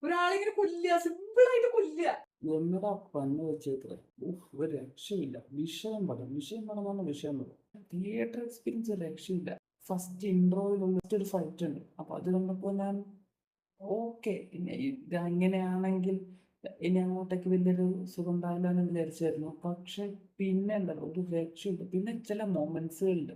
ഒരാളിങ്ങനെ കൊല്ലുക, സിമ്പിളായിട്ട് കൊല്ലുക. എന്നടാ പന്ന് വെച്ചേത്രേ. ഒരു രക്ഷയില്ല. വിഷയം പടം എന്ന് പറഞ്ഞ വിഷയം പടം. തിയേറ്റർ എക്സ്പീരിയൻസ് ഒരു രക്ഷയില്ല. ഫസ്റ്റ് ഇൻട്രോയിലുള്ള ഒരു ഫൈറ്റ് ഉണ്ട്. അപ്പൊ അത് കണ്ടപ്പോ ഞാൻ ഓക്കെ, പിന്നെ ഇത് അങ്ങനെയാണെങ്കിൽ ഇനി അങ്ങോട്ടേക്ക് വലിയൊരു സുഖം ഉണ്ടാവില്ല എന്ന് വിചാരിച്ചായിരുന്നു. പക്ഷെ പിന്നെ ഉണ്ടല്ലോ ഒരു രക്ഷയില്ല. പിന്നെ ചില മൊമെന്റ്സുകളുണ്ട്.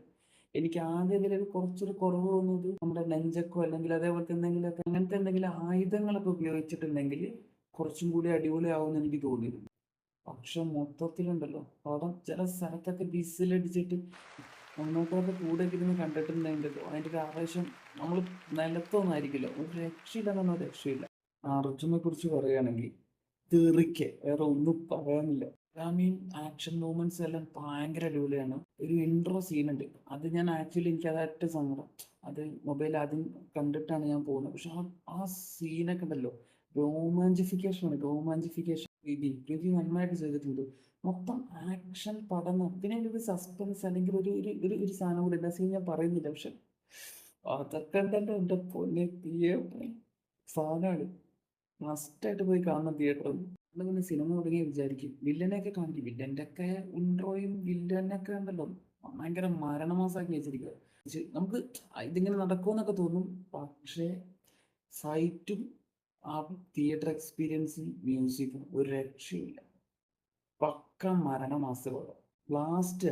എനിക്ക് ആദ്യം ഇതിലൊരു കുറച്ചൊരു കുറവ് തോന്നിയത് നമ്മുടെ നെഞ്ചക്കോ അല്ലെങ്കിൽ അതേപോലത്തെ എന്തെങ്കിലുമൊക്കെ അങ്ങനത്തെ എന്തെങ്കിലും ആയുധങ്ങളൊക്കെ ഉപയോഗിച്ചിട്ടുണ്ടെങ്കിൽ കുറച്ചും കൂടി അടിപൊളിയാവുമെന്ന് എനിക്ക് തോന്നിയിരുന്നു. പക്ഷെ മൊത്തത്തിലുണ്ടല്ലോ പടം ചില സ്ഥലത്തൊക്കെ വിസിലടിച്ചിട്ട് ഒന്നോട്ടവരുടെ കൂടെയൊക്കെ ഇരുന്ന് കണ്ടിട്ടുണ്ടെങ്കിലോ അതിൻ്റെ ഒരു ആവേശം നമ്മൾ നിലത്തൊന്നും ആയിരിക്കില്ല. ഒരു രക്ഷയില്ലെന്ന് പറഞ്ഞാൽ ഒരു രക്ഷയില്ല. അർജുനെ കുറിച്ച് പറയുകയാണെങ്കിൽ തെറിക്ക് വേറെ ഒന്നും പറയാനില്ല. ഐ മീൻ ആക്ഷൻ മൂവ്മെന്റ്സ് എല്ലാം ഭയങ്കര അടിപൊളിയാണ്. ഒരു ഇൻട്രോ സീനുണ്ട്. അത് ഞാൻ ആക്ച്വലി എനിക്ക് അതായിട്ട് സങ്കടം. അത് മൊബൈൽ ആദ്യം കണ്ടിട്ടാണ് ഞാൻ പോകുന്നത്. പക്ഷെ ആ സീനൊക്കെ ഉണ്ടല്ലോ രോമാഞ്ചിഫിക്കേഷനാണ് രോമാഞ്ചിഫിക്കേഷൻ. ഋതി നന്നായിട്ട് ചെയ്തിട്ടുണ്ട്. മൊത്തം ആക്ഷൻ പടം. പിന്നെ അതിൻ്റെ ഒരു സസ്പെൻസ് അല്ലെങ്കിൽ ഒരു ഒരു ഒരു ഒരു സാധനം കൂടി എല്ലാ സീൻ ഞാൻ പറയുന്നില്ല. പക്ഷെ അതൊക്കെ ഉണ്ടല്ലോ എൻ്റെ പൊന്നെ തിയേറ്ററിൽ സാധനമാണ്. മസ്റ്റായിട്ട് പോയി കാണണം തിയേറ്ററിൽ. നമ്മളിങ്ങനെ സിനിമ തുടങ്ങി വിചാരിക്കും വില്ലനെയൊക്കെ കാണിക്കും. വില്ലൻ്റെ ഒക്കെ ഇൻട്രോയും വില്ലനൊക്കെ ഉണ്ടല്ലോ ഭയങ്കര മരണമാസാക്കി വെച്ചിരിക്കുക. നമുക്ക് ഇതിങ്ങനെ നടക്കുമെന്നൊക്കെ തോന്നും. പക്ഷേ ഫൈറ്റും ആ തിയേറ്റർ എക്സ്പീരിയൻസും മ്യൂസിക്കും ഒരു രക്ഷയില്ല. പക്ക മരണമാസമാണ്. ലാസ്റ്റ്